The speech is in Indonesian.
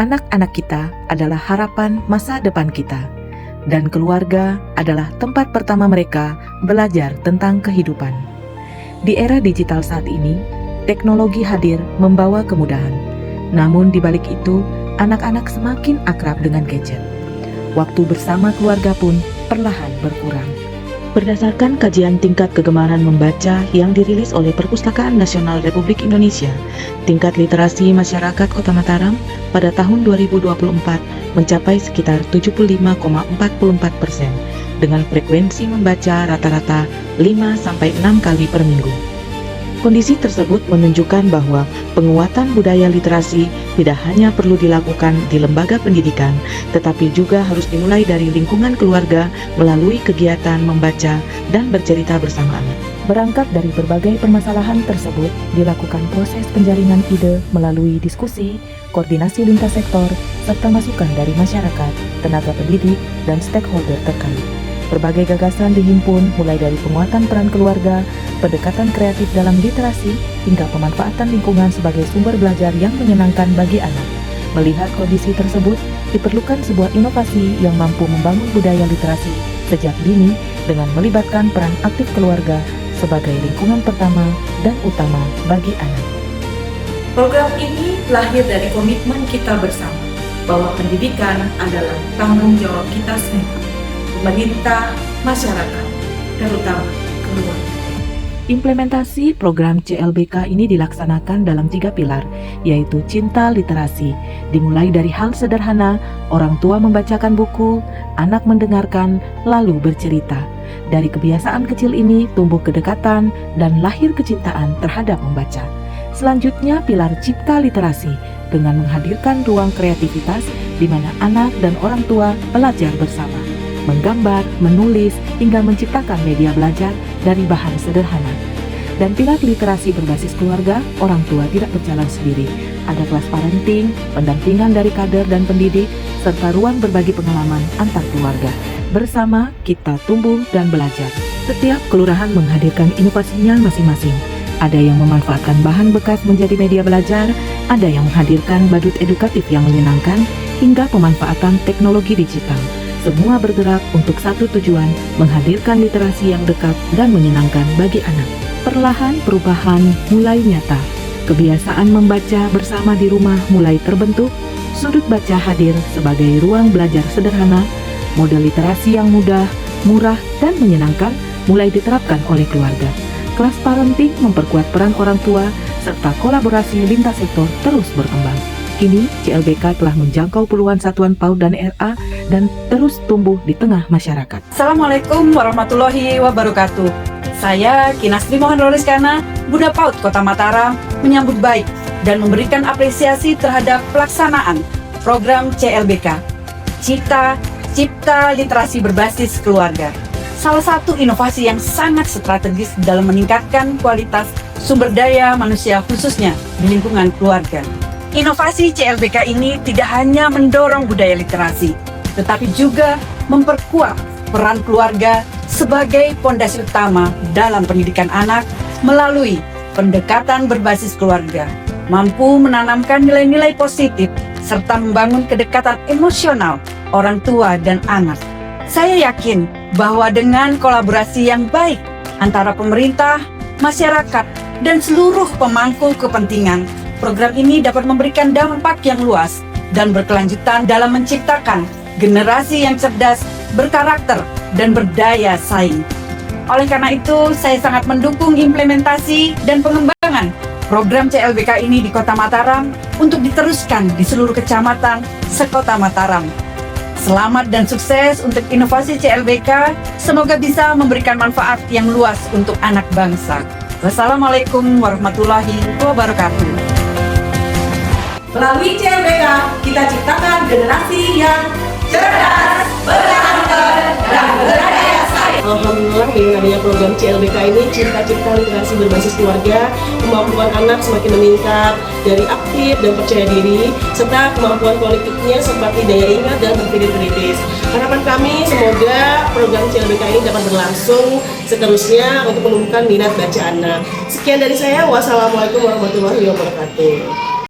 anak-anak kita adalah harapan masa depan kita, dan keluarga adalah tempat pertama mereka belajar tentang kehidupan. Di era digital saat ini, teknologi hadir membawa kemudahan. Namun di balik itu, anak-anak semakin akrab dengan gadget. Waktu bersama keluarga pun perlahan berkurang. Berdasarkan kajian tingkat kegemaran membaca yang dirilis oleh Perpustakaan Nasional Republik Indonesia, tingkat literasi masyarakat Kota Mataram pada tahun 2024 mencapai sekitar 75,44% dengan frekuensi membaca rata-rata 5-6 kali per minggu. Kondisi tersebut menunjukkan bahwa penguatan budaya literasi tidak hanya perlu dilakukan di lembaga pendidikan, tetapi juga harus dimulai dari lingkungan keluarga melalui kegiatan membaca dan bercerita bersama anak. Berangkat dari berbagai permasalahan tersebut, dilakukan proses penjaringan ide melalui diskusi, koordinasi lintas sektor, serta masukan dari masyarakat, tenaga pendidik, dan stakeholder terkait. Berbagai gagasan dihimpun mulai dari penguatan peran keluarga, pendekatan kreatif dalam literasi, hingga pemanfaatan lingkungan sebagai sumber belajar yang menyenangkan bagi anak. Melihat kondisi tersebut, diperlukan sebuah inovasi yang mampu membangun budaya literasi sejak dini dengan melibatkan peran aktif keluarga sebagai lingkungan pertama dan utama bagi anak. Program ini lahir dari komitmen kita bersama bahwa pendidikan adalah tanggung jawab kita semua. Pemerintah, masyarakat, terutama keluarga. Implementasi program CLBK ini dilaksanakan dalam 3 pilar, yaitu cinta literasi, dimulai dari hal sederhana, orang tua membacakan buku, anak mendengarkan, lalu bercerita. Dari kebiasaan kecil ini tumbuh kedekatan dan lahir kecintaan terhadap membaca. Selanjutnya, pilar cipta literasi, dengan menghadirkan ruang kreativitas di mana anak dan orang tua belajar bersama. Menggambar, menulis, hingga menciptakan media belajar dari bahan sederhana. Dan pilar literasi berbasis keluarga, orang tua tidak berjalan sendiri. Ada kelas parenting, pendampingan dari kader dan pendidik, serta ruang berbagi pengalaman antar keluarga. Bersama, kita tumbuh dan belajar. Setiap kelurahan menghadirkan inovasinya masing-masing. Ada yang memanfaatkan bahan bekas menjadi media belajar, ada yang menghadirkan badut edukatif yang menyenangkan, hingga pemanfaatan teknologi digital. Semua bergerak untuk satu tujuan, menghadirkan literasi yang dekat dan menyenangkan bagi anak. Perlahan perubahan mulai nyata. Kebiasaan membaca bersama di rumah mulai terbentuk. Sudut baca hadir sebagai ruang belajar sederhana. Model literasi yang mudah, murah, dan menyenangkan mulai diterapkan oleh keluarga. Kelas parenting memperkuat peran orang tua, serta kolaborasi lintas sektor terus berkembang. Kini, CLBK telah menjangkau puluhan satuan PAUD dan RA dan terus tumbuh di tengah masyarakat. Assalamualaikum warahmatullahi wabarakatuh. Saya Kinastri Mohan Roliskana, Bunda PAUD Kota Mataram, menyambut baik dan memberikan apresiasi terhadap pelaksanaan program CLBK, Cipta Literasi Berbasis Keluarga. Salah satu inovasi yang sangat strategis dalam meningkatkan kualitas sumber daya manusia khususnya di lingkungan keluarga. Inovasi CLBK ini tidak hanya mendorong budaya literasi, tetapi juga memperkuat peran keluarga sebagai pondasi utama dalam pendidikan anak melalui pendekatan berbasis keluarga, mampu menanamkan nilai-nilai positif serta membangun kedekatan emosional orang tua dan anak. Saya yakin bahwa dengan kolaborasi yang baik antara pemerintah, masyarakat, dan seluruh pemangku kepentingan, program ini dapat memberikan dampak yang luas dan berkelanjutan dalam menciptakan generasi yang cerdas, berkarakter, dan berdaya saing. Oleh karena itu, saya sangat mendukung implementasi dan pengembangan program CLBK ini di Kota Mataram untuk diteruskan di seluruh kecamatan sekota Mataram. Selamat dan sukses untuk inovasi CLBK, semoga bisa memberikan manfaat yang luas untuk anak bangsa. Wassalamualaikum warahmatullahi wabarakatuh. Melalui CLBK, kita ciptakan generasi yang cerdas, berkarakter, dan berdaya saing. Alhamdulillah dengan adanya program CLBK ini, cipta literasi berbasis keluarga, kemampuan anak semakin meningkat dari aktif dan percaya diri, serta kemampuan politiknya seperti daya ingat dan berpikir kritis. Harapan kami semoga program CLBK ini dapat berlangsung seterusnya untuk menumbuhkan minat baca anak. Sekian dari saya, wassalamualaikum warahmatullahi wabarakatuh.